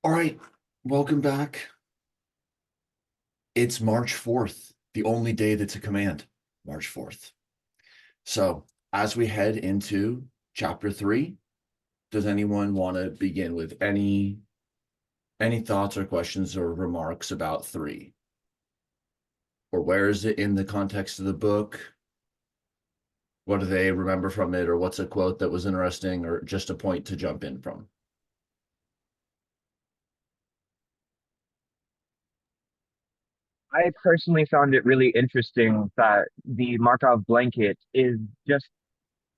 All right, welcome back. It's March 4th, the only day that's a command, March 4th. So, as we head into chapter 3, does anyone want to begin with any thoughts or questions or remarks about 3? Or where is it in the context of the book? What do they remember from it, or what's a quote that was interesting, or just a point to jump in from? I personally found it really interesting that the Markov blanket is just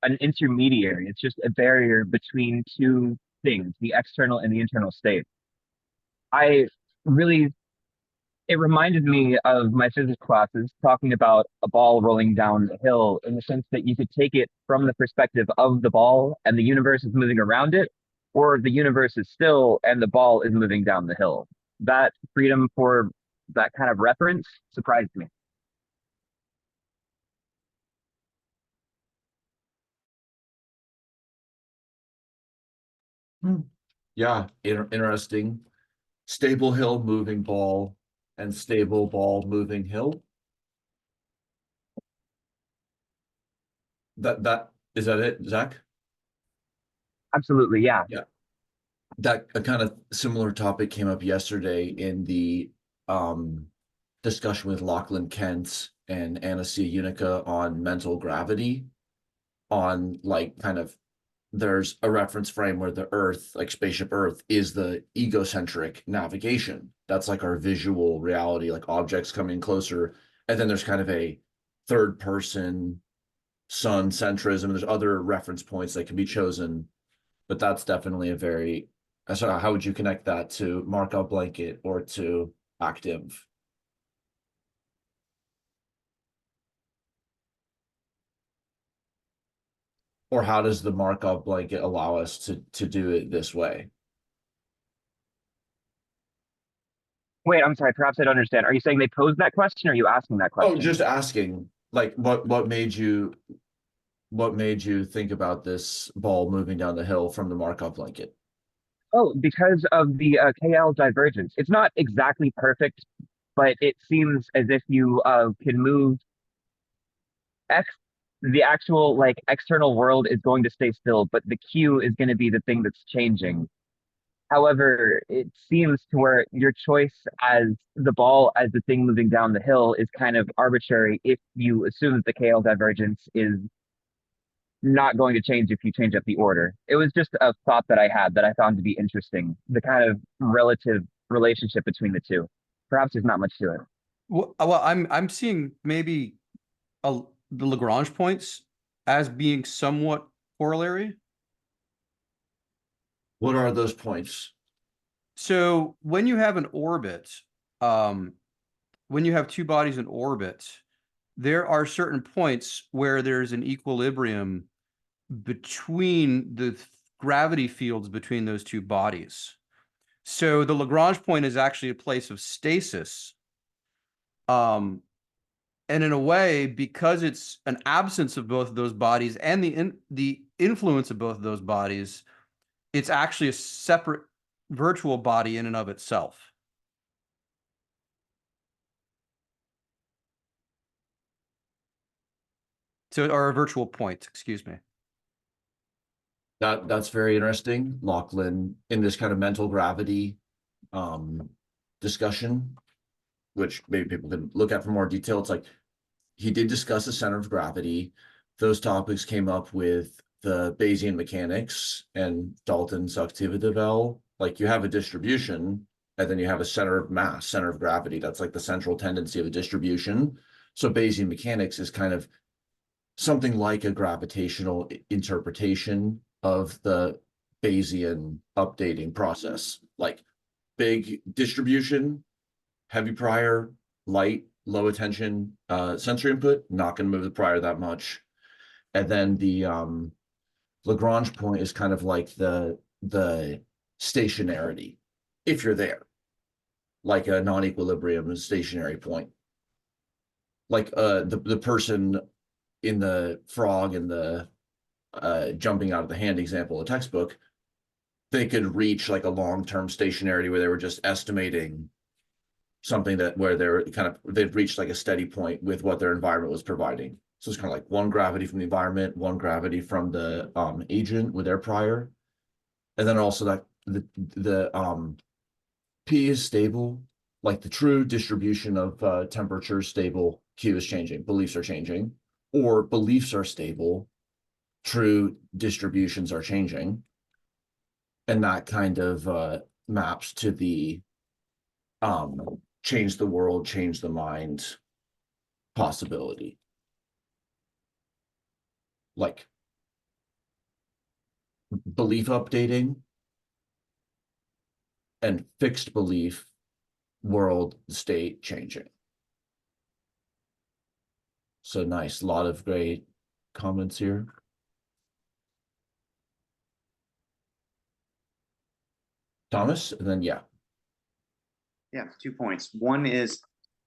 an intermediary. It's just a barrier between two things, the external and the internal state. I really, it reminded me of my physics classes talking about a ball rolling down a hill in the sense that you could take it from the perspective of the ball and the universe is moving around it, or the universe is still and the ball is moving down the hill. That freedom for that kind of reference surprised me. Hmm. Yeah, interesting. Stable hill, moving ball, and stable ball, moving hill. That is that it, Zach? Absolutely, yeah. Yeah. That a kind of similar topic came up yesterday in the um discussion with Lachlan Kent and Anastasia Unica on mental gravity, on like kind of there's a reference frame where the Earth, like spaceship Earth, is the egocentric navigation. That's like our visual reality, like objects coming closer. And then there's kind of a third person sun centrism. There's other reference points that can be chosen, but that's definitely a very, so how would you connect that to Markov blanket or to ActInf? Or how does the Markov blanket allow us to do it this way? Wait, I'm sorry. Perhaps I don't understand. Are you saying they posed that question, or are you asking that Oh, question? just asking, like what made you think about this ball moving down the hill from the Markov blanket? Oh, because of the KL divergence. It's not exactly perfect, but it seems as if you can move X. The actual like external world is going to stay still, but the Q is going to be the thing that's changing. However, it seems to where your choice as the ball as the thing moving down the hill is kind of arbitrary if you assume that the KL divergence is not going to change if you change up the order. It was just a thought that I had that I found to be interesting. The kind of relative relationship between the two. Perhaps there's not much to it. Well, I'm seeing maybe the Lagrange points as being somewhat corollary. What are those points? So when you have an orbit, um, when you have two bodies in orbit, there are certain points where there's an equilibrium between the gravity fields between those two bodies. So the Lagrange point is actually a place of stasis. Um, and in a way, because it's an absence of both of those bodies and the influence of both of those bodies, it's actually a separate virtual body in and of itself. So, or a virtual point, excuse me. That's very interesting. Lachlan, in this kind of mental gravity um discussion, which maybe people can look at for more detail, it's like he did discuss the center of gravity. Those topics came up with the Bayesian mechanics and Dalton's Activitable. Like you have a distribution, and then you have a center of mass, center of gravity. That's like the central tendency of a distribution. So Bayesian mechanics is kind of something like a gravitational interpretation of the Bayesian updating process. Like big distribution, heavy prior, light, low attention, sensory input, not going to move the prior that much. And then the Lagrange point is kind of like the stationarity, if you're there, like a non-equilibrium stationary point. Like the person in the frog and the jumping out of the hand example, the textbook, they could reach like a long-term stationarity where they were just estimating something that where they've reached like a steady point with what their environment was providing. So it's kind of like one gravity from the environment, one gravity from the agent with their prior. And then also that the P is stable, like the true distribution of temperature is stable, Q is changing, beliefs are changing, or beliefs are stable, true distributions are changing. And that kind of maps to the change the world, change the mind possibility. Like belief updating and fixed belief world state changing. So nice, a lot of great comments here. Thomas, and then yeah. Yeah, 2 points. One is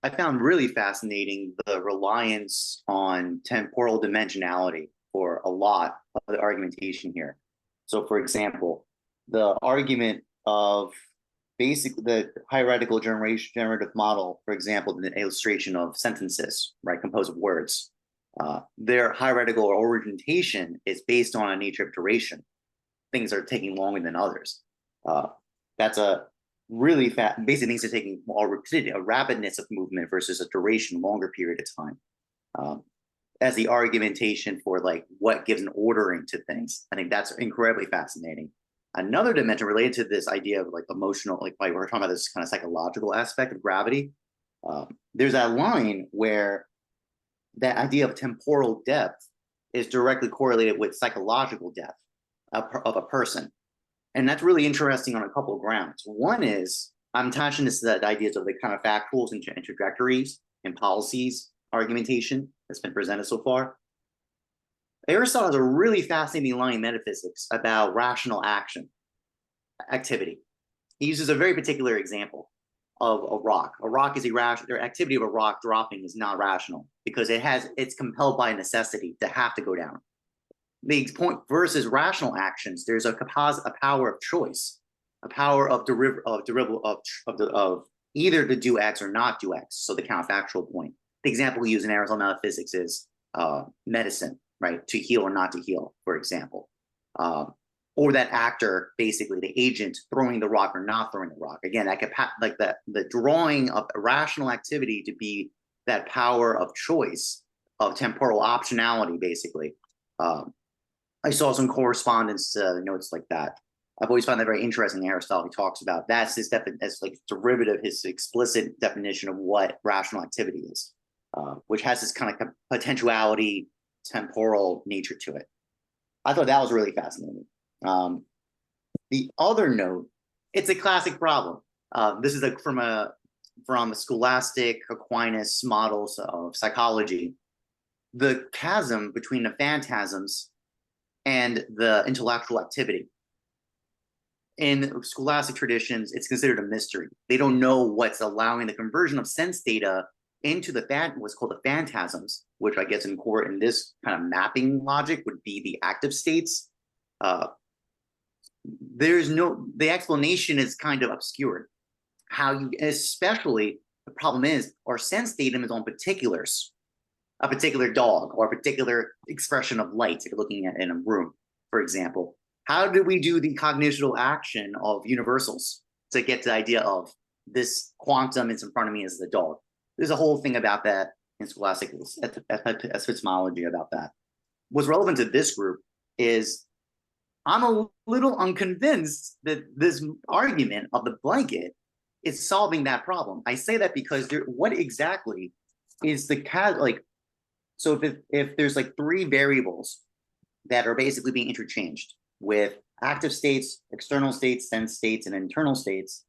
I found really fascinating the reliance on temporal dimensionality for a lot of the argumentation here. So for example, the argument of basically the hierarchical generative model, for example, the illustration of sentences, right, composed of words. Their hierarchical orientation is based on a nature of duration. Things are taking longer than others. That's a really fast, basically things are taking more rapidity, a rapidness of movement versus a duration, longer period of time. As the argumentation for like what gives an ordering to things. I think that's incredibly fascinating. Another dimension related to this idea of like emotional, like we're talking about this kind of psychological aspect of gravity. There's that line where that idea of temporal depth is directly correlated with psychological depth of a person. And that's really interesting on a couple of grounds. One is I'm attaching this to the ideas of the kind of factuals and trajectories and policies argumentation that's been presented so far. Aristotle has a really fascinating line in metaphysics about rational activity. He uses a very particular example of a rock. A rock is irrational. The activity of a rock dropping is not rational because it's compelled by necessity to have to go down. The point versus rational actions, there's a power of choice, a power of either to do X or not do X. So the counterfactual point. The example we use in Aristotle metaphysics is medicine, right? To heal or not to heal, for example. Or that actor, basically the agent throwing the rock or not throwing the rock. Again, that like the drawing of rational activity to be that power of choice, of temporal optionality, basically. I saw some correspondence notes like that. I've always found that very interesting. Aristotle, he talks about that's his as like derivative, his explicit definition of what rational activity is, which has this kind of potentiality, temporal nature to it. I thought that was really fascinating. The other note, it's a classic problem. This is from a scholastic Aquinas models of psychology. The chasm between the phantasms and the intellectual activity. In scholastic traditions, it's considered a mystery. They don't know what's allowing the conversion of sense data into what's called the phantasms, which I guess in this kind of mapping logic would be the active states. The explanation is kind of obscured. Especially the problem is our sense datum is on particulars. A particular dog or a particular expression of light, if you're looking at in a room, for example. How do we do the cognitional action of universals to get to the idea of this quantum is in front of me as the dog? There's a whole thing about that in scholastic epistemology about that. What's relevant to this group is I'm a little unconvinced that this argument of the blanket is solving that problem. I say that because what exactly is the so if there's like three variables that are basically being interchanged with active states, external states, sense states, and internal states,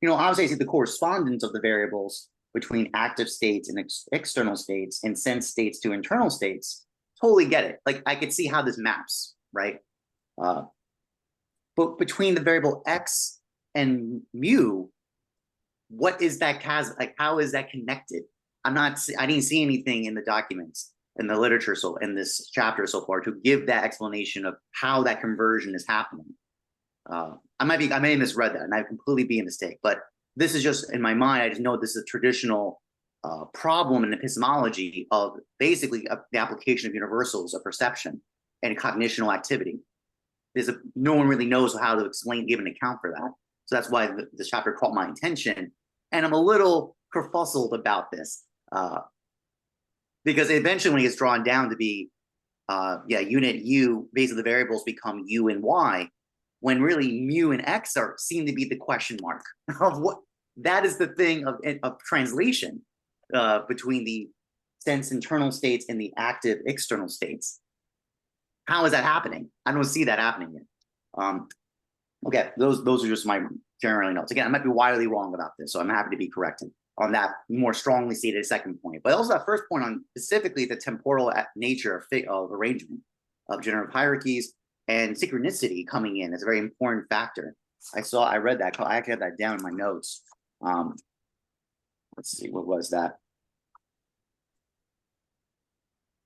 obviously I see the correspondence of the variables between active states and external states and sense states to internal states. Totally get it. Like I could see how this maps, right? But between the variable X and mu, what is that chasm? Like how is that connected? I didn't see anything in the documents, in the literature, so in this chapter so far, to give that explanation of how that conversion is happening. I may have misread that, and I completely be a mistake. But this is just in my mind. I just know this is a traditional problem in epistemology of basically the application of universals of perception and cognitional activity. No one really knows how to give an account for that. So that's why this chapter caught my attention, and I'm a little kerfuzzled about this because eventually when it gets drawn down to be unit U, basically the variables become U and Y, when really mu and X seem to be the question mark of what that is the thing of translation between the sense internal states and the active external states. How is that happening? I don't see that happening yet. Okay, those are just my general notes. Again, I might be wildly wrong about this, so I'm happy to be corrected on that more strongly stated second point. But also that first point on specifically the temporal nature of arrangement of generative hierarchies and synchronicity coming in is a very important factor. I read that. I actually have that down in my notes. Let's see, what was that?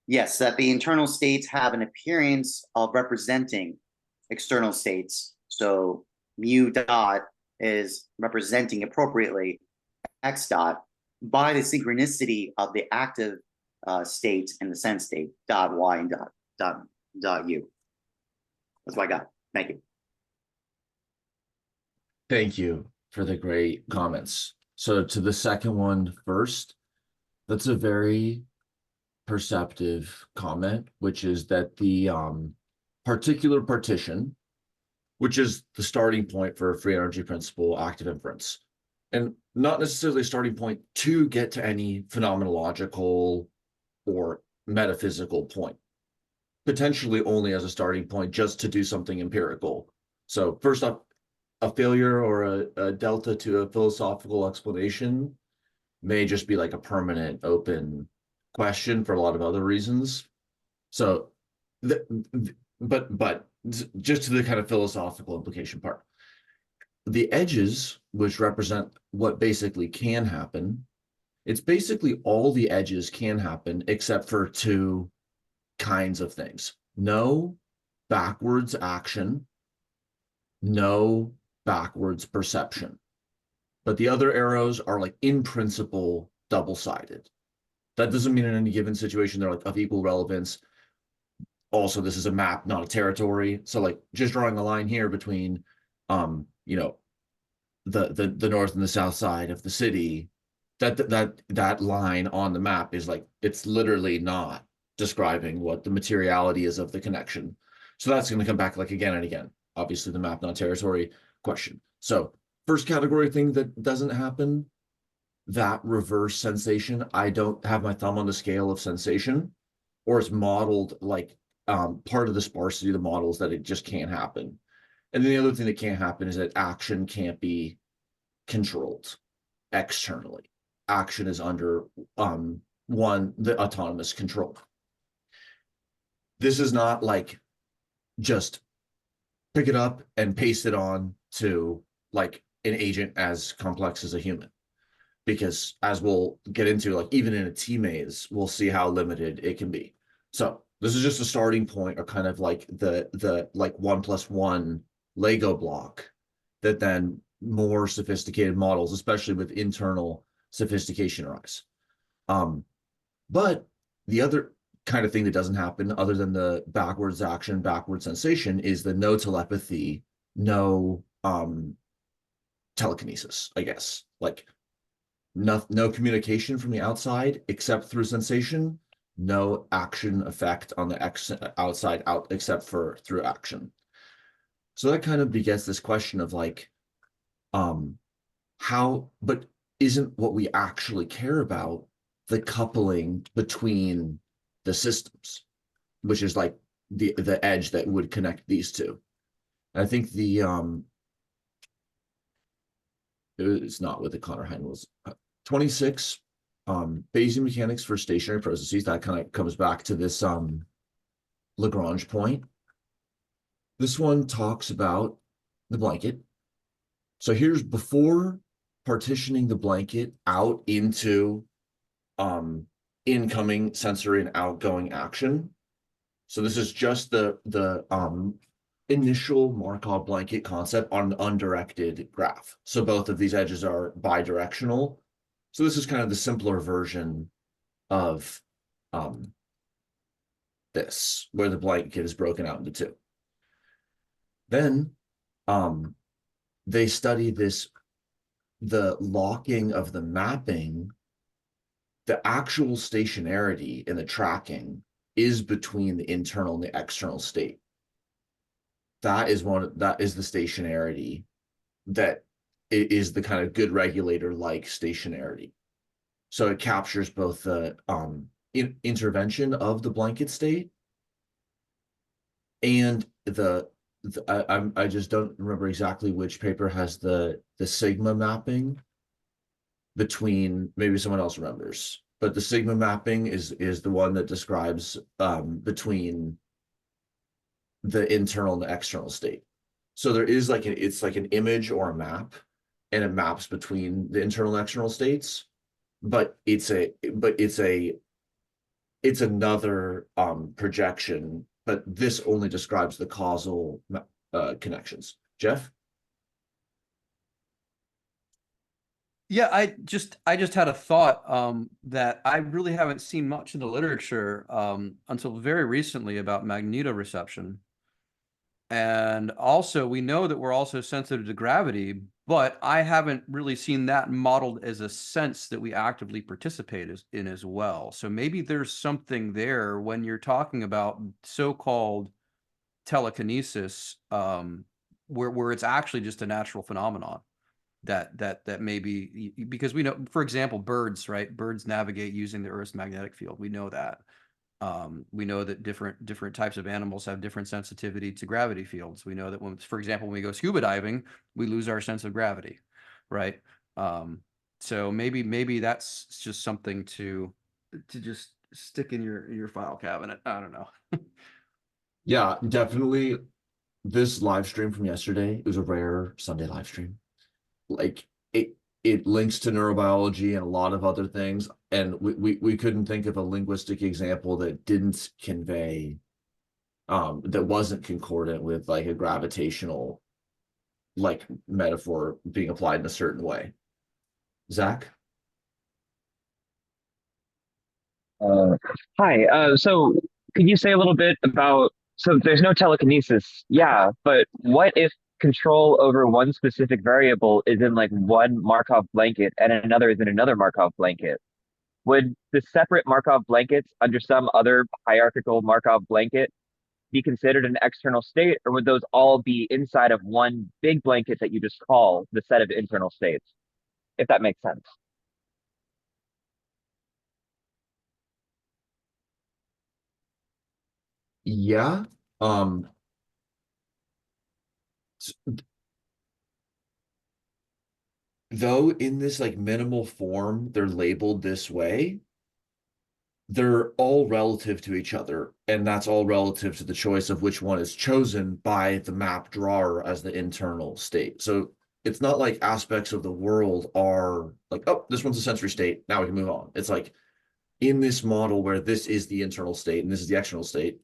Yes, that the internal states have an appearance of representing external states. So mu dot is representing appropriately x dot by the synchronicity of the active state and the sense state dot y and dot u. That's what I got. Thank you. Thank you for the great comments. So to the second one first, that's a very perceptive comment, which is that the particular partition, which is the starting point for a free energy principle active inference, and not necessarily a starting point to get to any phenomenological or metaphysical point, potentially only as a starting point just to do something empirical. So first off, a failure or a delta to a philosophical explanation may just be like a permanent open question for a lot of other reasons. So, but just to the kind of philosophical implication part, the edges, which represent what basically can happen, it's basically all the edges can happen except for two kinds of things. No backwards action, no backwards perception. But the other arrows are like in principle double-sided. That doesn't mean in any given situation they're like of equal relevance. Also, this is a map, not a territory. So like just drawing a line here between you know, the north and the south side of the city, that line on the map is like, it's literally not describing what the materiality is of the connection. So that's going to come back like again and again. Obviously the map, not territory question. So first category thing that doesn't happen, that reverse sensation. I don't have my thumb on the scale of sensation, or it's modeled like part of the sparsity of the models that it just can't happen. And then the other thing that can't happen is that action can't be controlled externally. Action is under the autonomous control. This is not like just pick it up and paste it on to like an agent as complex as a human. Because as we'll get into, like even in a T-maze, we'll see how limited it can be. So this is just a starting point, or kind of like the like 1+1 Lego block that then more sophisticated models, especially with internal sophistication, arise. But the other kind of thing that doesn't happen, other than the backwards action, backward sensation, is the no telepathy, no telekinesis, I guess. Like no communication from the outside except through sensation, no action effect on the outside except for through action. So that kind of begets this question of like, how, but isn't what we actually care about the coupling between the systems, which is like the edge that would connect these two. And I think it's not with the Connor Heinz 26 Bayesian mechanics for stationary processes. That kind of comes back to this Lagrange point. This one talks about the blanket. So here's before partitioning the blanket out into incoming sensory and outgoing action. So this is just the initial Markov blanket concept on an undirected graph. So both of these edges are bidirectional. So this is kind of the simpler version of this, where the blanket is broken out into two. Then they study this, the locking of the mapping. The actual stationarity in the tracking is between the internal and the external state. That is the stationarity that is the kind of good regulator like stationarity. So it captures both the intervention of the blanket state and I just don't remember exactly which paper has the sigma mapping between, maybe someone else remembers, but the sigma mapping is the one that describes between the internal and the external state. So there is like it's like an image or a map, and it maps between the internal and external states, but it's another projection, but this only describes the causal connections. Jeff? Yeah, I just had a thought that I really haven't seen much in the literature until very recently about magnetoreception. And also, we know that we're also sensitive to gravity, but I haven't really seen that modeled as a sense that we actively participate in as well. So maybe there's something there when you're talking about so-called telekinesis, where it's actually just a natural phenomenon that maybe, because we know, for example, birds, right? Birds navigate using the Earth's magnetic field. We know that. We know that different types of animals have different sensitivity to gravity fields. We know that when, for example, when we go scuba diving, we lose our sense of gravity, right? So maybe that's just something to just stick in your file cabinet. I don't know. Yeah, definitely. This live stream from yesterday, it was a rare Sunday live stream. Like it links to neurobiology and a lot of other things, and we couldn't think of a linguistic example that didn't convey that wasn't concordant with like a gravitational like metaphor being applied in a certain way. Zach? Hi. So could you say a little bit about, so there's no telekinesis, yeah, but what if control over one specific variable is in like one Markov blanket and another is in another Markov blanket? Would the separate Markov blankets under some other hierarchical Markov blanket be considered an external state, or would those all be inside of one big blanket that you just call the set of internal states? If that makes sense. Yeah. Though in this like minimal form, they're labeled this way, they're all relative to each other, and that's all relative to the choice of which one is chosen by the map drawer as the internal state. So it's not like aspects of the world are like, oh, this one's a sensory state, now we can move on. It's like in this model where this is the internal state and this is the external state,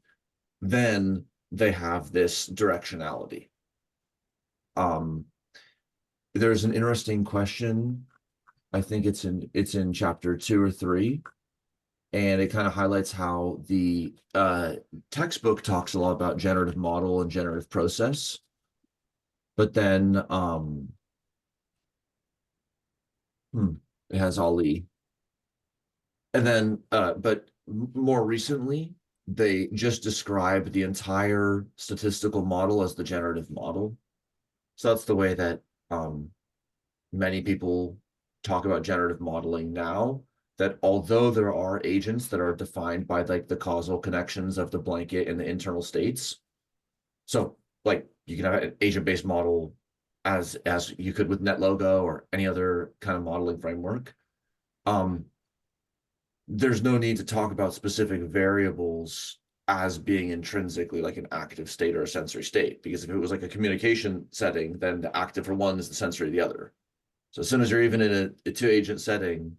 then they have this directionality. There's an interesting question. I think it's in chapter 2 or 3, and it kind of highlights how the textbook talks a lot about generative model and generative process, but then it has Ali, and then but more recently they just describe the entire statistical model as the generative model. So that's the way that many people talk about generative modeling now, that although there are agents that are defined by like the causal connections of the blanket and the internal states, so like you can have an agent-based model as you could with NetLogo or any other kind of modeling framework. There's no need to talk about specific variables as being intrinsically like an active state or a sensory state, because if it was like a communication setting, then the active for one is the sensory of the other. So as soon as you're even in a two-agent setting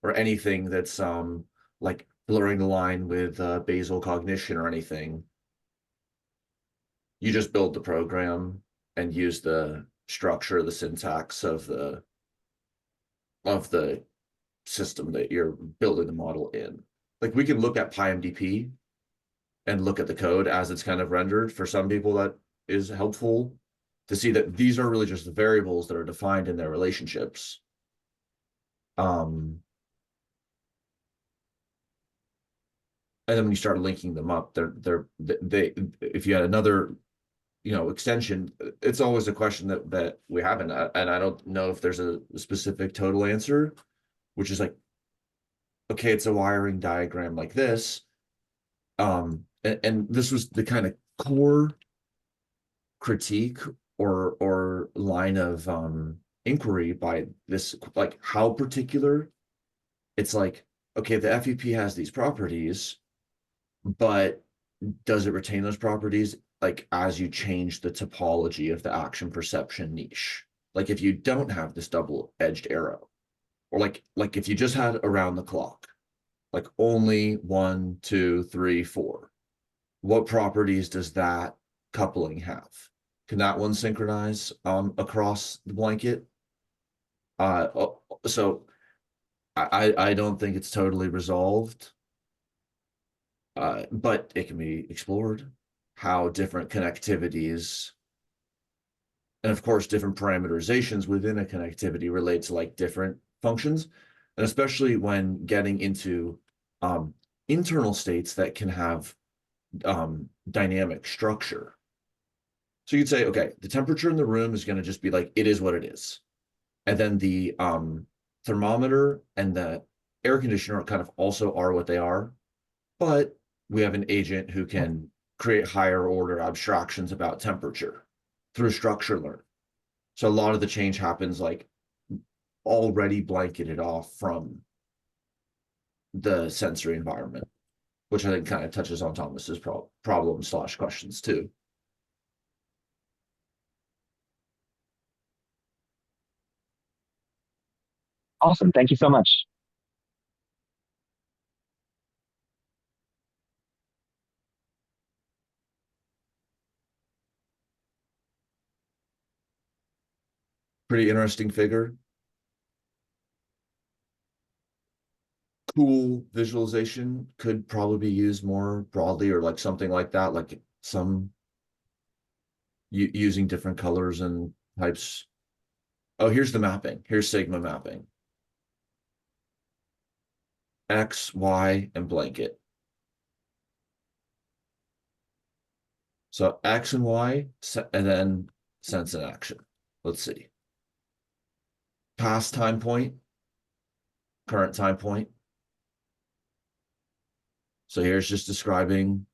or anything that's like blurring the line with basal cognition or anything, You just build the program and use the structure, the syntax of the system that you're building the model in. Like we can look at PyMDP and look at the code as it's kind of rendered. For some people, that is helpful to see that these are really just the variables that are defined in their relationships. And then when you start linking them up, they if you had another, extension, it's always a question that we haven't, and I don't know if there's a specific total answer, which is like, okay, it's a wiring diagram like this. And this was the kind of core critique or line of inquiry by this, like how particular. It's like, okay, the FEP has these properties, but does it retain those properties like as you change the topology of the action perception niche? Like if you don't have this double-edged arrow, or like if you just had around the clock, like only 1, 2, 3, 4, what properties does that coupling have? Can that one synchronize across the blanket? So I don't think it's totally resolved. But it can be explored how different connectivities, and of course different parameterizations within a connectivity relate to like different functions, and especially when getting into internal states that can have dynamic structure. So you'd say, okay, the temperature in the room is going to just be like, it is what it is. And then the thermometer and the air conditioner kind of also are what they are. But we have an agent who can create higher order abstractions about temperature through structure learning. So a lot of the change happens like already blanketed off from the sensory environment, which I think kind of touches on Thomas's problem/questions too. Awesome. Thank you so much. Pretty interesting figure. Cool visualization, could probably be used more broadly, or like something like that, like some using different colors and types. Oh, here's the mapping. Here's sigma mapping. X, Y, and blanket. So X and Y, and then sense and action. Let's see. Past time point, current time point. So here's just describing,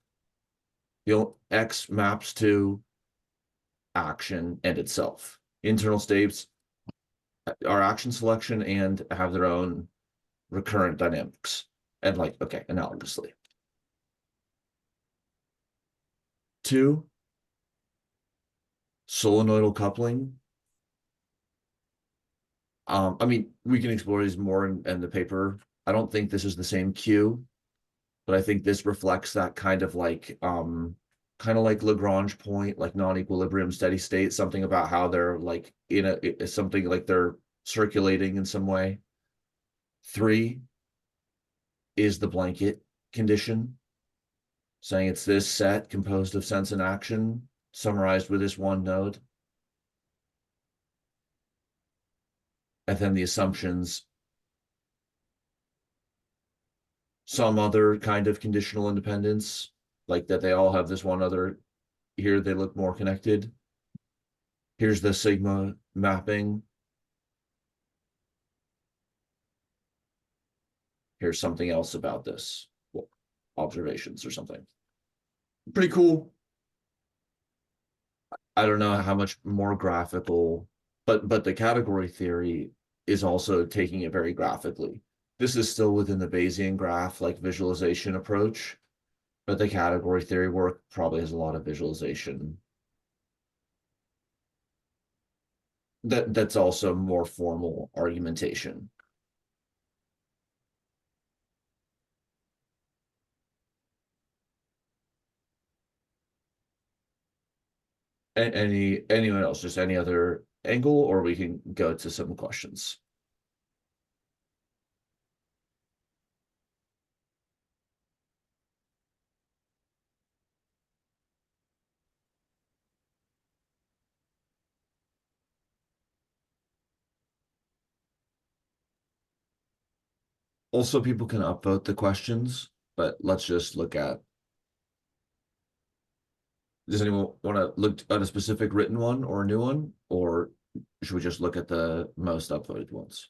X maps to action and itself. Internal states are action selection and have their own recurrent dynamics. And like, okay, analogously. 2, solenoidal coupling. I mean, we can explore these more in the paper. I don't think this is the same cue, but I think this reflects that kind of like Lagrange point, like non-equilibrium steady state, something about how they're like something like they're circulating in some way. 3 is the blanket condition, saying it's this set composed of sense and action summarized with this one node. And then the assumptions, some other kind of conditional independence, like that they all have this one other, here they look more connected. Here's the sigma mapping. Here's something else about this, well, observations or something. Pretty cool. I don't know how much more graphical, but the category theory is also taking it very graphically. This is still within the Bayesian graph, like visualization approach, but the category theory work probably has a lot of visualization. That's also more formal argumentation. Anyone else, just any other angle, or we can go to some questions. Also, people can upvote the questions, but let's just look at. Does anyone want to look at a specific written one or a new one, or should we just look at the most upvoted ones?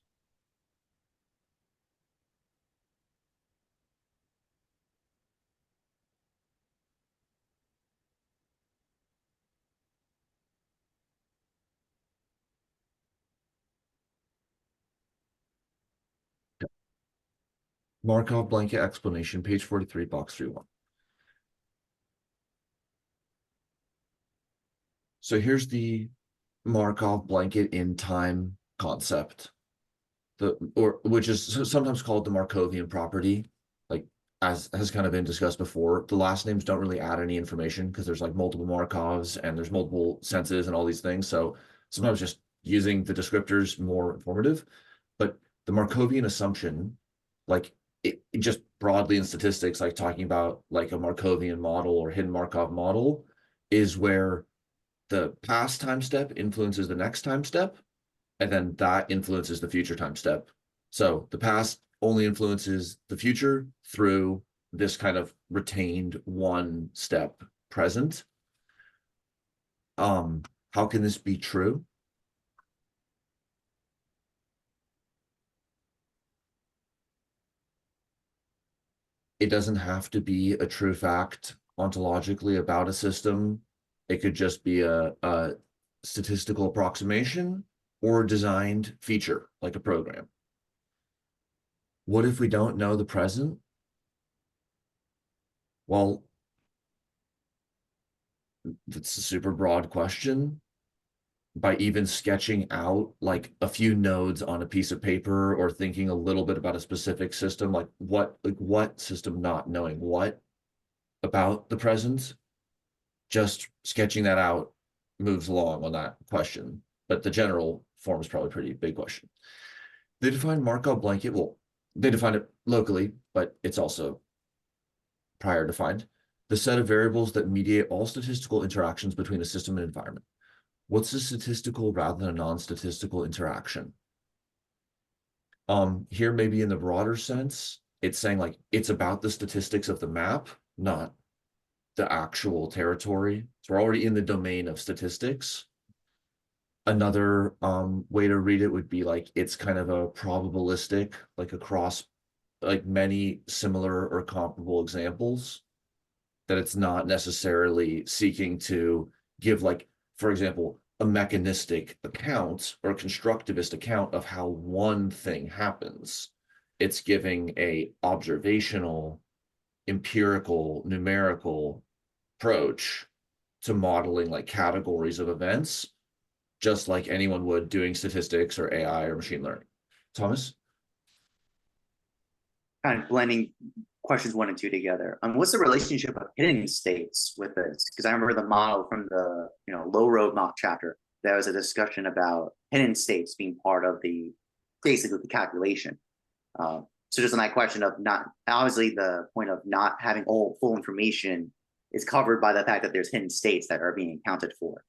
Markov blanket explanation, page 43, box 3-1. So here's the Markov blanket in time concept, which is sometimes called the Markovian property, like as has kind of been discussed before. The last names don't really add any information because there's like multiple Markovs and there's multiple senses and all these things. So sometimes just using the descriptors more informative. But the Markovian assumption, like it just broadly in statistics, like talking about like a Markovian model or hidden Markov model, is where the past time step influences the next time step, and then that influences the future time step. So the past only influences the future through this kind of retained one step present. How can this be true? It doesn't have to be a true fact ontologically about a system. It could just be a statistical approximation or a designed feature like a program. What if we don't know the present? Well, that's a super broad question. By even sketching out like a few nodes on a piece of paper or thinking a little bit about a specific system, like what system not knowing what about the present, just sketching that out moves along on that question. But the general form is probably a pretty big question. They define Markov blanket. Well, they define it locally, but it's also prior defined. The set of variables that mediate all statistical interactions between a system and environment. What's a statistical rather than a non-statistical interaction? Here, maybe in the broader sense, it's saying like it's about the statistics of the map, not the actual territory. So we're already in the domain of statistics. Another way to read it would be like it's kind of a probabilistic, like across like many similar or comparable examples, that it's not necessarily seeking to give, like, for example, a mechanistic account or a constructivist account of how one thing happens. It's giving a observational, empirical, numerical approach to modeling like categories of events, just like anyone would doing statistics or AI or machine learning. Thomas? Kind of blending questions 1 and 2 together. What's the relationship of hidden states with this? Because I remember the model from the low road mock chapter. There was a discussion about hidden states being part of basically the calculation. So just on that question of not, obviously the point of not having all full information is covered by the fact that there's hidden states that are being accounted for.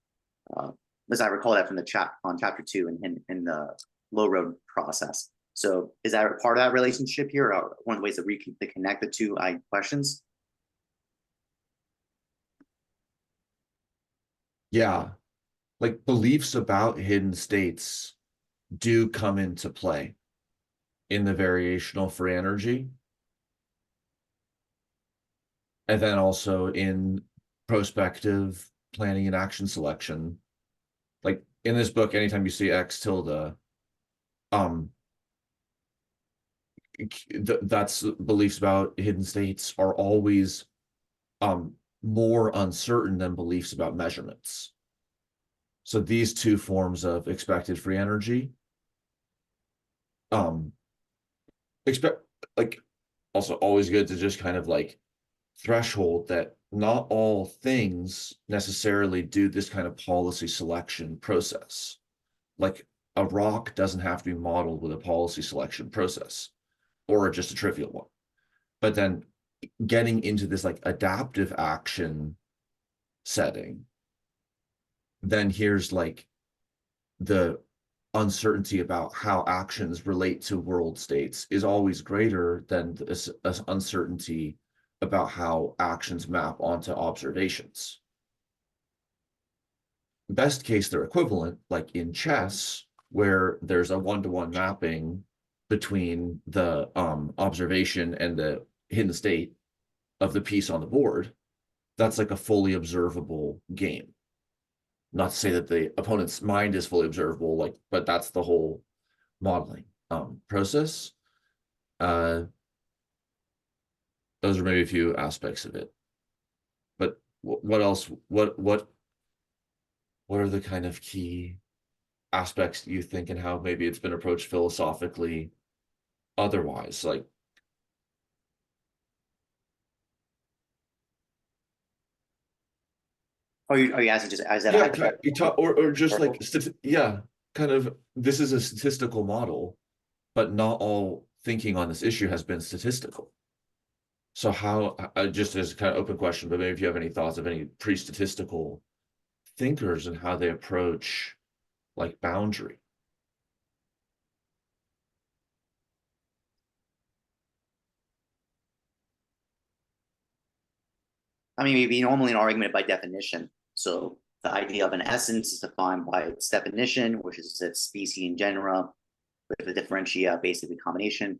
As I recall that from the chapter 2 in the low road process. So is that part of that relationship here, or one of the ways that we can connect the two questions? Yeah, like beliefs about hidden states do come into play in the variational free energy. And then also in prospective planning and action selection. Like in this book, anytime you see X tilde, that's beliefs about hidden states are always more uncertain than beliefs about measurements. So these two forms of expected free energy expect, like, also always good to just kind of like threshold that not all things necessarily do this kind of policy selection process. Like a rock doesn't have to be modeled with a policy selection process or just a trivial one. But then getting into this like adaptive action setting, then here's like the uncertainty about how actions relate to world states is always greater than this uncertainty about how actions map onto observations. Best case, they're equivalent, like in chess, where there's a one-to-one mapping between the observation and the hidden state of the piece on the board. That's like a fully observable game. Not to say that the opponent's mind is fully observable, like, but that's the whole modeling process. Those are maybe a few aspects of it. But what else? What are the kind of key aspects you think, and how maybe it's been approached philosophically otherwise? Like, Are you asking just as that? yeah, you talk, or just like, yeah, kind of, this is a statistical model, but not all thinking on this issue has been statistical. So how, just as a kind of open question, but maybe if you have any thoughts of any pre-statistical thinkers and how they approach like boundary. I mean, maybe normally an argument by definition. So the idea of an essence is defined by its definition, which is its species and genera, with the differentia basically combination.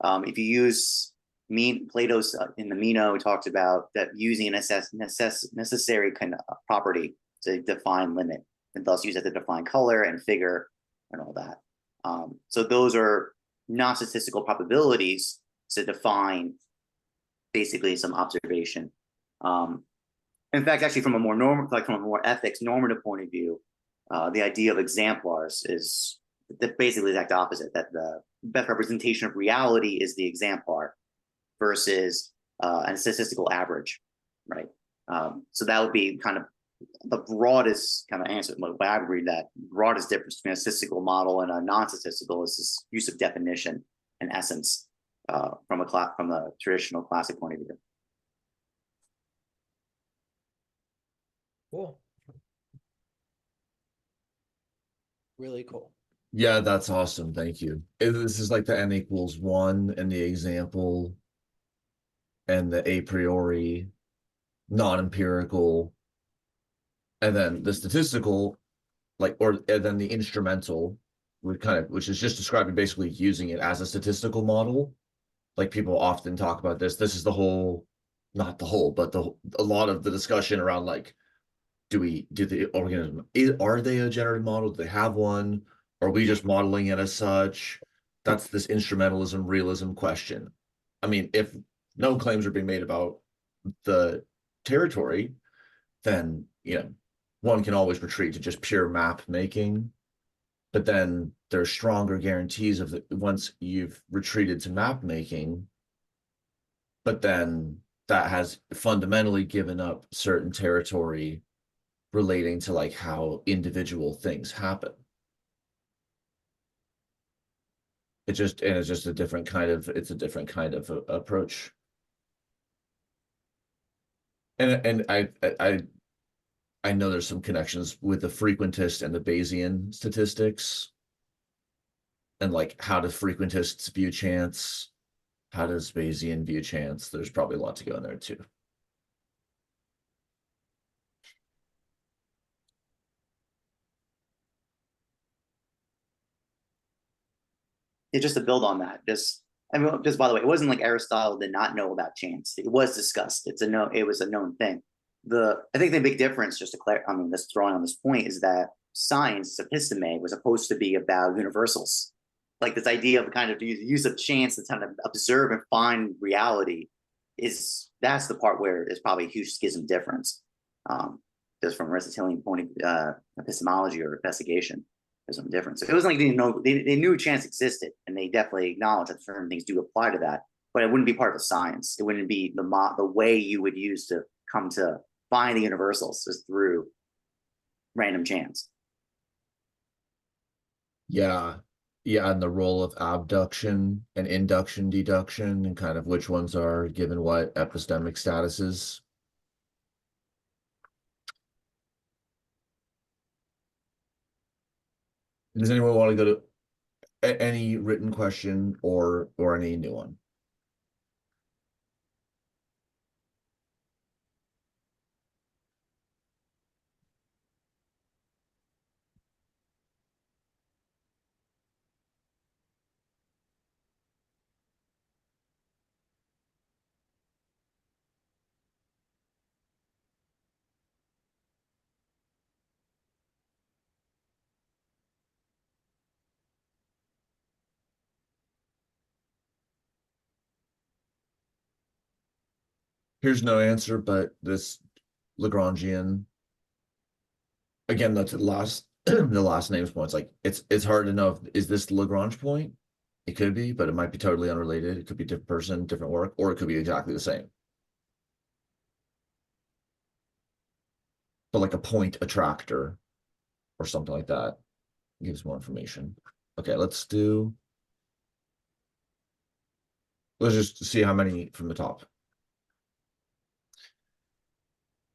If you use Plato's in the Meno talks about that using a necessary kind of property to define limit, and thus use it to define color and figure and all that. So those are not statistical probabilities to define basically some observation. In fact, actually, from a more normal, like from a more ethics normative point of view, the idea of exemplars is basically the exact opposite. That the best representation of reality is the exemplar versus a statistical average, right? So that would be kind of the broadest kind of answer. What I would read that broadest difference between a statistical model and a non-statistical is this use of definition and essence from a traditional classic point of view. Cool. Really cool. Yeah, that's awesome. Thank you. This is like the n equals 1 and the example and the a priori non-empirical, and then the statistical, like, and then the instrumental would kind of, which is just describing basically using it as a statistical model. Like people often talk about this. This is the whole, not the whole, but a lot of the discussion around like, do the organism, are they a generative model? Do they have one? Are we just modeling it as such? That's this instrumentalism realism question. I mean, if no claims are being made about the territory, then one can always retreat to just pure map making. But then there's stronger guarantees of that once you've retreated to map making, but then that has fundamentally given up certain territory relating to like how individual things happen. It's just a different kind of approach. And I know there's some connections with the frequentist and the Bayesian statistics, and like how do frequentists view chance? How does Bayesian view chance? There's probably a lot to go in there too. Just to build on that, just by the way, it wasn't like Aristotle did not know about chance. It was discussed. It was a known thing. I think the big difference, just to clarify, just throwing on this point, is that science, episteme, was supposed to be about universals. Like this idea of kind of the use of chance to kind of observe and find reality that's the part where there's probably a huge schism difference. Just from Aristotelian point of epistemology or investigation. There's some difference. It wasn't like they didn't know, they knew chance existed, and they definitely acknowledged that certain things do apply to that, but it wouldn't be part of the science. It wouldn't be the way you would use to come to find the universals is through random chance. Yeah. Yeah, and the role of abduction and induction, deduction, and kind of which ones are given what epistemic statuses. Does anyone want to go to any written question or any new one? Here's no answer, but this Lagrangian, again, that's the last the last names points. Like it's hard to know if is this the Lagrange point? It could be, but it might be totally unrelated. It could be different person, different work, or it could be exactly the same. But like a point attractor or something like that gives more information. Okay, let's just see how many from the top.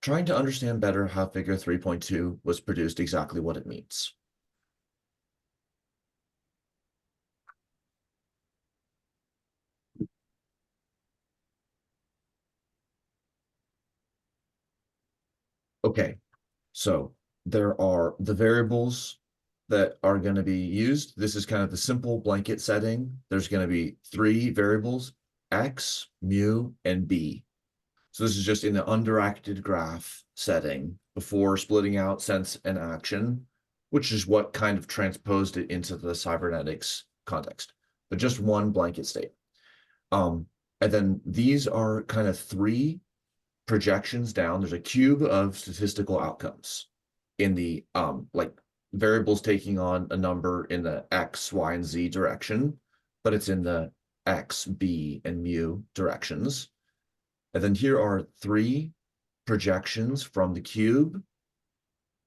Trying to understand better how figure 3.2 was produced, exactly what it means. Okay, so there are the variables that are going to be used. This is kind of the simple blanket setting. There's going to be 3 variables, x, mu, and b. So this is just in the underacted graph setting before splitting out sense and action, which is what kind of transposed it into the cybernetics context, but just one blanket state. And then these are kind of 3 projections down. There's a cube of statistical outcomes in the like variables taking on a number in the x, y, and z direction, but it's in the x, b, and mu directions. And then here are 3 projections from the cube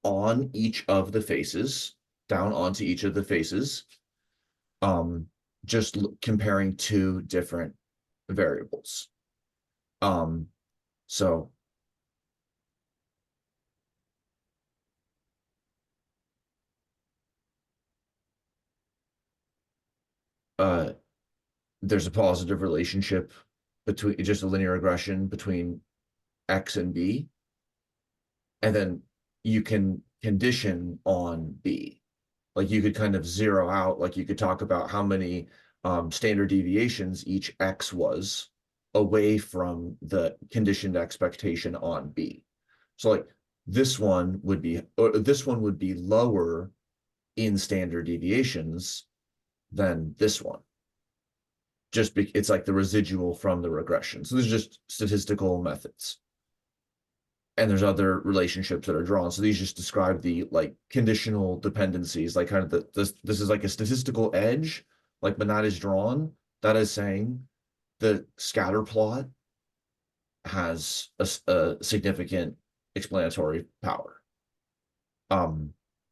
on each of the faces, down onto each of the faces, just comparing 2 different variables. So there's a positive relationship between just a linear regression between x and b, and then you can condition on b. Like you could kind of zero out, like you could talk about how many standard deviations each x was away from the conditioned expectation on b. So like this one would be lower in standard deviations than this one. Just it's like the residual from the regression. So there's just statistical methods. And there's other relationships that are drawn. So these just describe the like conditional dependencies, like kind of this is like a statistical edge, like when that is drawn, that is saying the scatter plot has a significant explanatory power.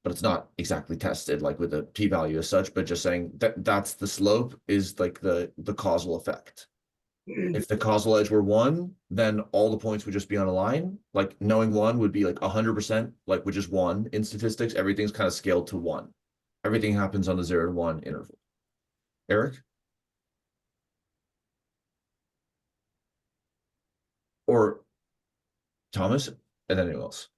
But it's not exactly tested like with a p-value as such, but just saying that that's the slope is like the causal effect. If the causal edge were 1, then all the points would just be on a line. Like knowing 1 would be like 100%, like which is 1 in statistics. Everything's kind of scaled to 1. Everything happens on the 0 to 1 interval. Eric? Or Thomas? And then anyone else?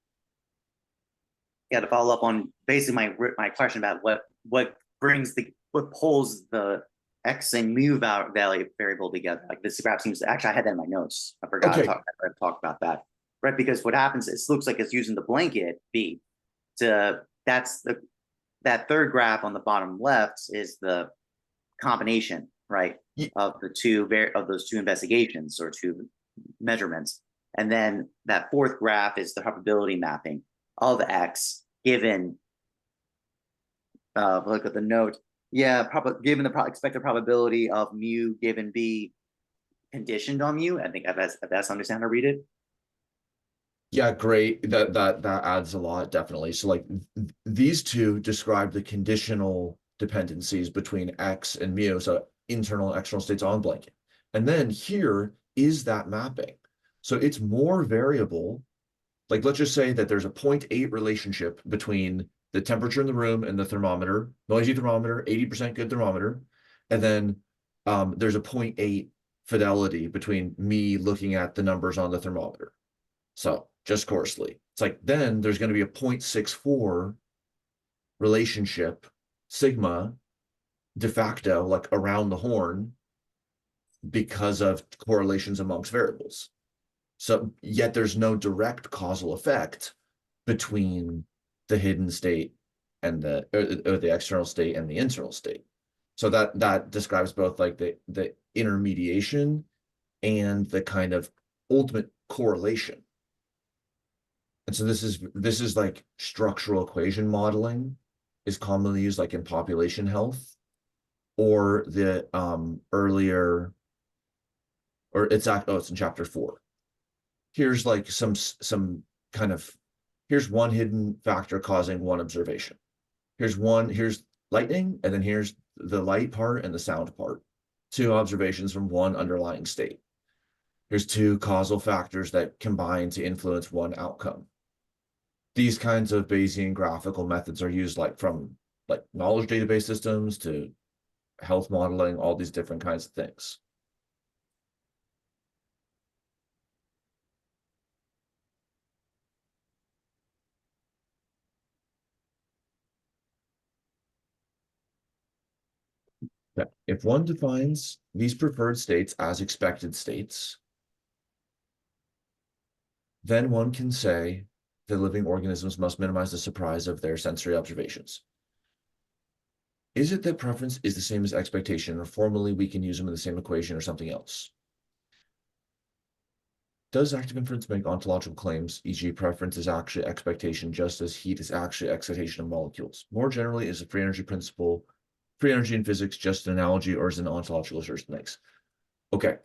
Yeah, to follow up on basically my question about what pulls the x and mu value variable together. Like this graph seems to, actually I had that in my notes. I forgot to talk about that. Right, because what happens, it looks like it's using the blanket B that 3rd graph on the bottom left is the combination, right, of those 2 investigations or 2 measurements. And then that 4th graph is the probability mapping of x given look at the note. Yeah, given the expected probability of mu given b conditioned on mu. I think if that's understand how to read it. Yeah, great. That adds a lot, definitely. So like these two describe the conditional dependencies between X and mu, so internal and external states on blanket. And then here is that mapping. So it's more variable. Like let's just say that there's a 0.8 relationship between the temperature in the room and the thermometer, noisy thermometer, 80% good thermometer. And then there's a 0.8 fidelity between me looking at the numbers on the thermometer. So just coarsely, it's like then there's going to be a 0.64 relationship sigma de facto, like around the horn, because of correlations amongst variables. So yet there's no direct causal effect between the hidden state and the external state and the internal state. So that describes both like the intermediation and the kind of ultimate correlation. And so this is like structural equation modeling is commonly used like in population health, or the earlier, or it's in chapter 4. Here's like some kind of, here's one hidden factor causing one observation. Here's lightning, and then here's the light part and the sound part. 2 observations from one underlying state. Here's 2 causal factors that combine to influence one outcome. These kinds of Bayesian graphical methods are used like from like knowledge database systems to health modeling, all these different kinds of things. If one defines these preferred states as expected states, then one can say that living organisms must minimize the surprise of their sensory observations. Is it that preference is the same as expectation, or formally we can use them in the same equation or something else? Does active inference make ontological claims, e.g. preference is actually expectation, just as heat is actually excitation of molecules? More generally, is the free energy principle, free energy in physics, just an analogy, or is it an ontological assertion? Makes? Okay.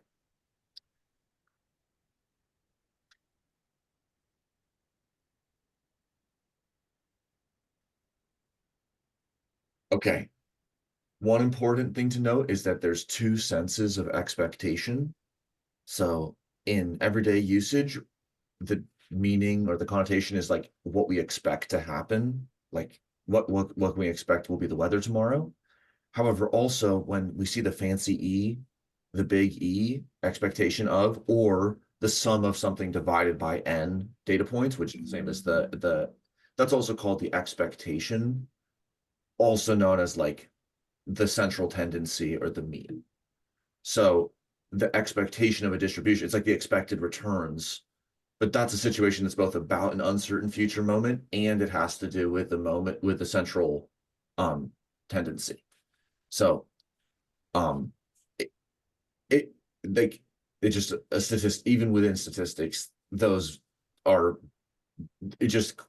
Okay. One important thing to note is that there's 2 senses of expectation. So in everyday usage, the meaning or the connotation is like what we expect to happen, like what we expect will be the weather tomorrow. However, also when we see the fancy E, the big E, expectation of, or the sum of something divided by n data points, which is the same as that's also called the expectation, also known as like the central tendency or the mean. So the expectation of a distribution, it's like the expected returns, but that's a situation that's both about an uncertain future moment, and it has to do with the moment, with the central tendency. So it like it's just a statistic. Even within statistics, those are it just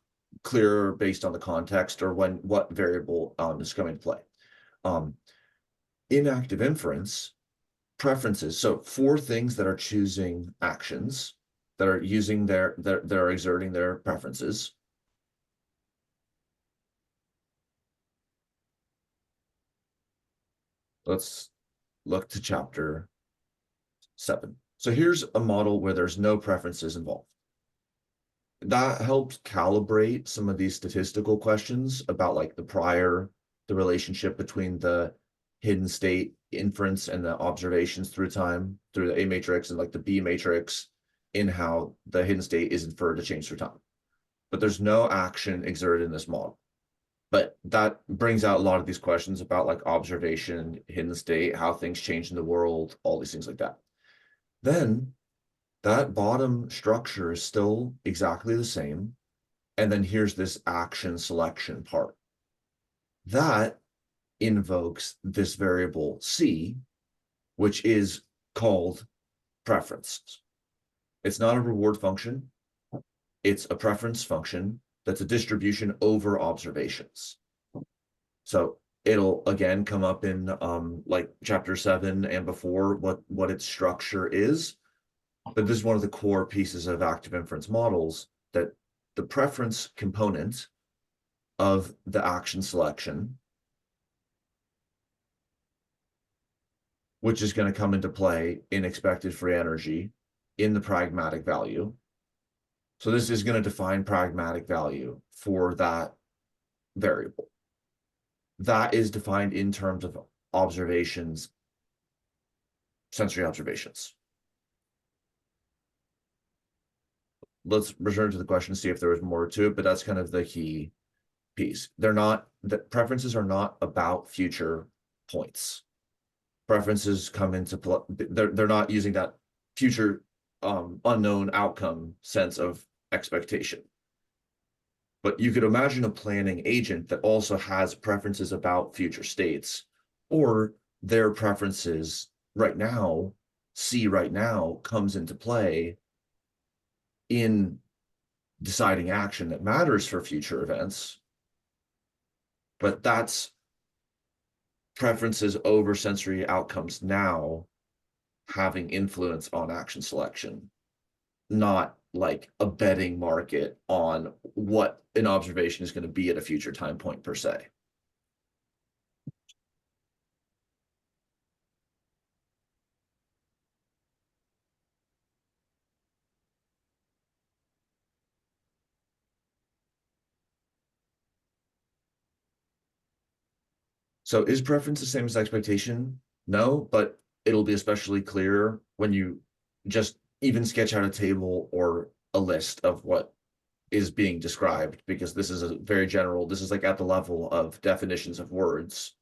clearer based on the context or what variable is coming to play. In active inference, preferences, so 4 things that are choosing actions, that are using that are exerting their preferences. Let's look to chapter 7. So here's a model where there's no preferences involved. That helps calibrate some of these statistical questions about like the relationship between the hidden state inference and the observations through time, through the A matrix and like the B matrix, in how the hidden state is inferred to change through time. But there's no action exerted in this model. But that brings out a lot of these questions about like observation, hidden state, how things change in the world, all these things like that. Then that bottom structure is still exactly the same. And then here's this action selection part. That invokes this variable C, which is called preference. It's not a reward function. It's a preference function that's a distribution over observations. So it'll again come up in like chapter 7 and before what its structure is. But this is one of the core pieces of active inference models that the preference component of the action selection, which is going to come into play in expected free energy in the pragmatic value. So this is going to define pragmatic value for that variable. That is defined in terms of observations, sensory observations. Let's return to the question, see if there was more to it, but that's kind of the key piece. They're not, the preferences are not about future points. Preferences come into play. They're not using that future unknown outcome sense of expectation. But you could imagine a planning agent that also has preferences about future states, or their preferences right now, right now comes into play in deciding action that matters for future events. But that's preferences over sensory outcomes now having influence on action selection, not like a betting market on what an observation is going to be at a future time point per se. So is preference the same as expectation? No, but it'll be especially clear when you just even sketch out a table or a list of what is being described, because this is a very general, this is like at the level of definitions of words.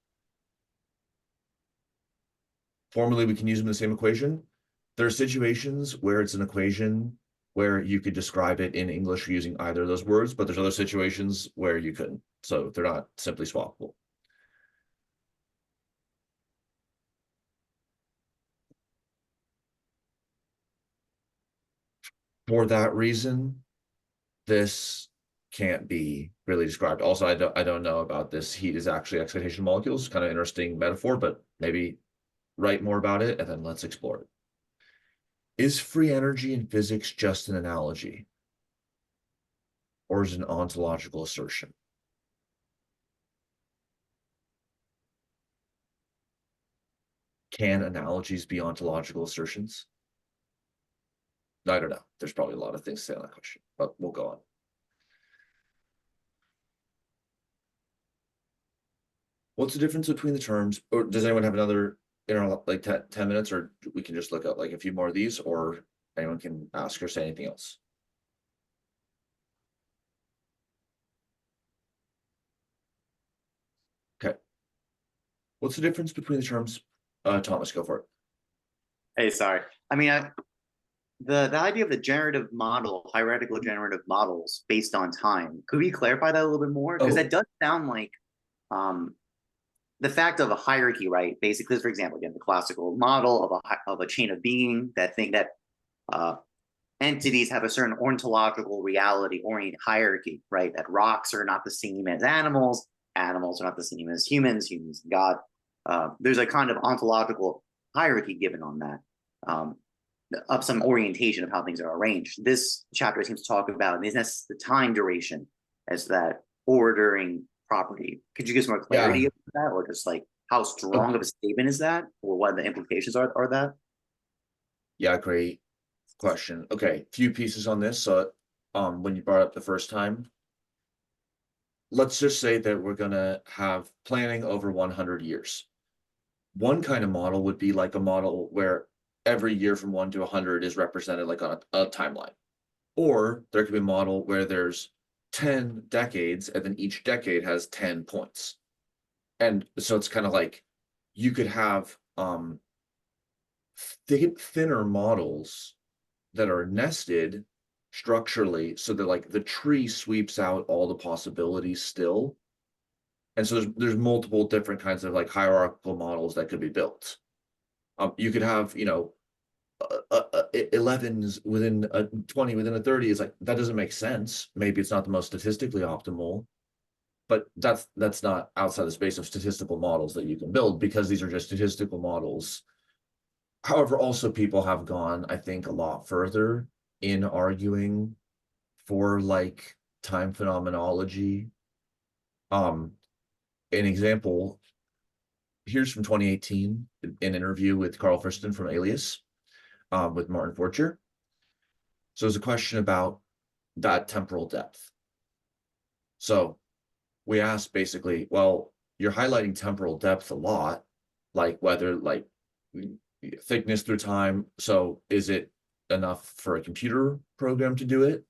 Formally, we can use them in the same equation. There are situations where it's an equation where you could describe it in English using either of those words, but there's other situations where you couldn't. So they're not simply swappable. For that reason, this can't be really described. Also, I don't know about this. Heat is actually excitation molecules. Kind of interesting metaphor, but maybe write more about it and then let's explore it. Is free energy in physics just an analogy, or is it an ontological assertion? Can analogies be ontological assertions? I don't know. There's probably a lot of things to say on that question, but we'll go on. What's the difference between the terms? Or does anyone have another, like 10 minutes, or we can just look at like a few more of these, or anyone can ask or say anything else? Okay. What's the difference between the terms? Thomas, go for it. Hey, sorry. I mean, the idea of the generative model, hierarchical generative models based on time, could we clarify that a little bit more? Because that does sound like the fact of a hierarchy, right? Basically, for example, again, the classical model of a chain of being, that thing that entities have a certain ontological reality oriented hierarchy, right? That rocks are not the same as animals, animals are not the same as humans, humans and God. There's a kind of ontological hierarchy given on that, of some orientation of how things are arranged. This chapter seems to talk about the time duration as that ordering property. Could you give some more clarity about that, or just like how strong of a statement is that, or what the implications are that? Yeah, great question. Okay, few pieces on this. So when you brought up the first time, let's just say that we're gonna have planning over 100 years. One kind of model would be like a model where every year from 1 to 100 is represented like on a timeline. Or there could be a model where there's 10 decades and then each decade has 10 points. And so it's kind of like you could have thinner models that are nested structurally so that like the tree sweeps out all the possibilities still. And so there's multiple different kinds of like hierarchical models that could be built. You could have, 11s within a 20 within a 30 is like, that doesn't make sense. Maybe it's not the most statistically optimal, but that's not outside the space of statistical models that you can build, because these are just statistical models. However, also people have gone, I think, a lot further in arguing for like time phenomenology. An example, here's from 2018, an interview with Karl Friston from Alias, with Martin Forcher. So there's a question about that temporal depth. So we asked basically, well, you're highlighting temporal depth a lot, like whether like thickness through time. So is it enough for a computer program to do it?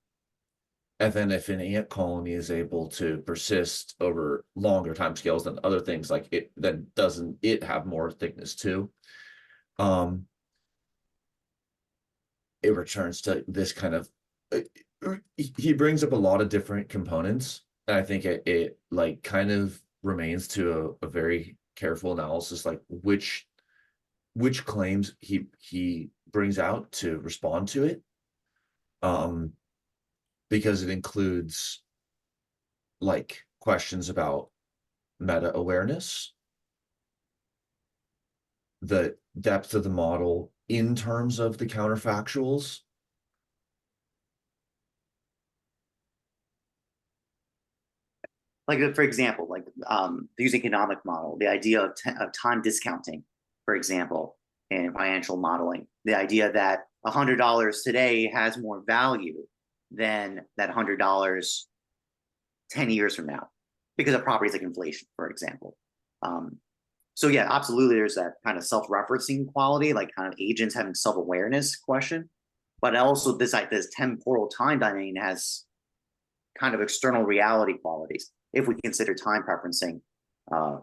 And then if an ant colony is able to persist over longer timescales than other things, like it, then doesn't it have more thickness too? It returns to this kind of, he brings up a lot of different components. And I think it like kind of remains to a very careful analysis, like which claims he brings out to respond to it. Because it includes like questions about meta awareness, the depth of the model in terms of the counterfactuals. Like, for example, like the using economic model, the idea of time discounting, for example, in financial modeling, the idea that $100 today has more value than that $100 10 years from now, because of properties like inflation, for example. So yeah, absolutely, there's that kind of self-referencing quality, like kind of agents having self-awareness question, but also this like this temporal time domain has kind of external reality qualities if we consider time preferencing of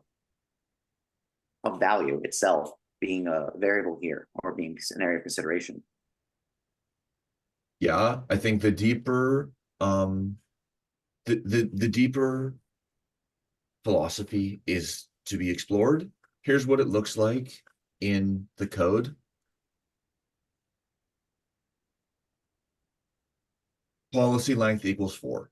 value itself being a variable here or being an area of consideration. Yeah, I think the deeper the deeper philosophy is to be explored. Here's what it looks like in the code. Policy length equals 4.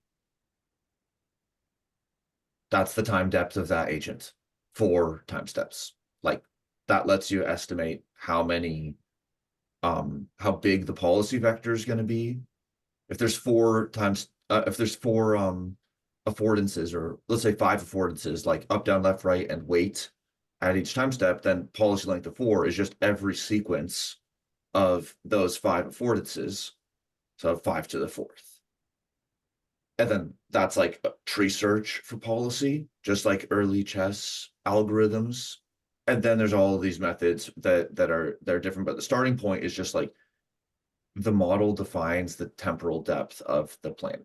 That's the time depth of that agent, 4 time steps. Like that lets you estimate how many, how big the policy vector is going to be. If there's 4 times, if there's 4 affordances, or let's say 5 affordances, like up, down, left, right, and weight at each time step, then policy length of 4 is just every sequence of those 5 affordances. So 5 to the 4th. And then that's like a tree search for policy, just like early chess algorithms. And then there's all of these methods that are different, but the starting point is just like the model defines the temporal depth of the plan.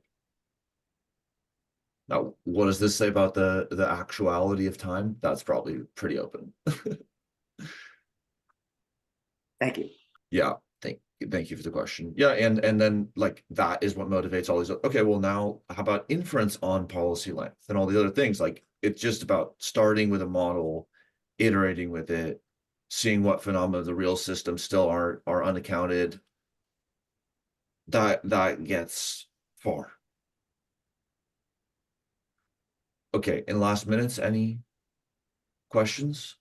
Now, what does this say about the actuality of time? That's probably pretty open. Thank you. Yeah, thank you for the question. Yeah, and then like that is what motivates all these. Okay, well now how about inference on policy length and all the other things? Like it's just about starting with a model, iterating with it, seeing what phenomena of the real system still are unaccounted. That gets far. Okay, in last minutes, any questions?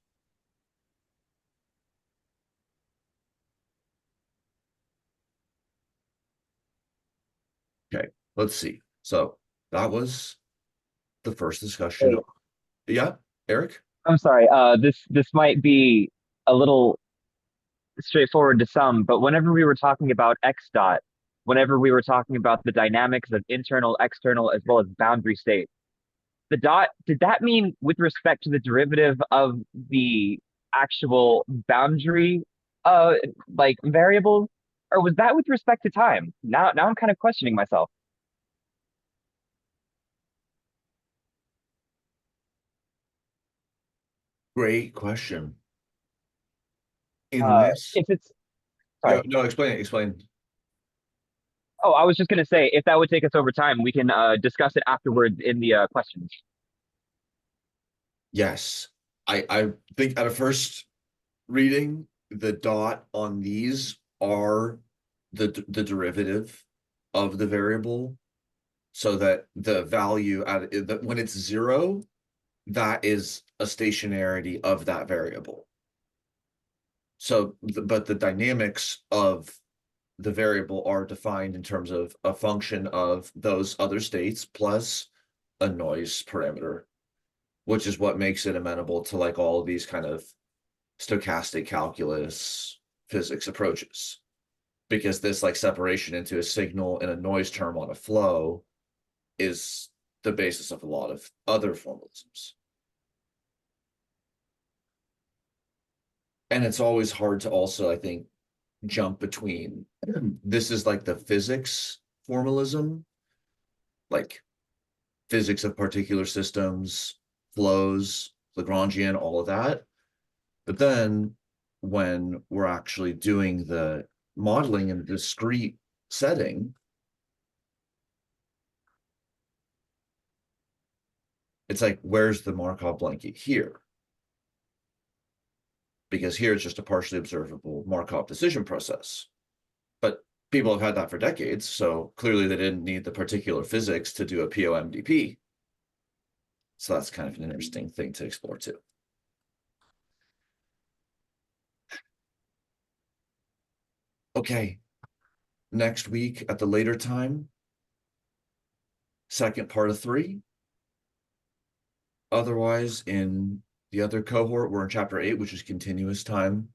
Okay, let's see. So that was the first discussion. Hey. Yeah, Eric? I'm sorry. This might be a little straightforward to some, but whenever we were talking about X dot, whenever we were talking about the dynamics of internal, external, as well as boundary state, the dot, did that mean with respect to the derivative of the actual boundary like variables? Or was that with respect to time? Now I'm kind of questioning myself. Great question. Unless, If it's yeah, sorry. no, explain. Oh, I was just gonna say if that would take us over time, we can discuss it afterwards in the questions. Yes, I think at a first reading, the dot on these are the derivative of the variable, so that the value at when it's 0, that is a stationarity of that variable. So, but the dynamics of the variable are defined in terms of a function of those other states plus a noise parameter, which is what makes it amenable to like all of these kind of stochastic calculus physics approaches. Because this like separation into a signal and a noise term on a flow is the basis of a lot of other formalisms. And it's always hard to also, I think, jump between this is like the physics formalism, like physics of particular systems, flows, Lagrangian, all of that. But then when we're actually doing the modeling in a discrete setting, it's like, where's the Markov blanket here? Because here it's just a partially observable Markov decision process. But people have had that for decades, so clearly they didn't need the particular physics to do a POMDP. So that's kind of an interesting thing to explore too. Okay, next week at the later time, second part of 3. Otherwise, in the other cohort, we're in chapter 8, which is continuous time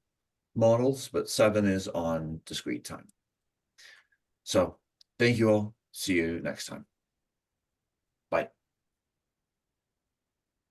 models, but 7 is on discrete time. So thank you all. See you next time. Bye.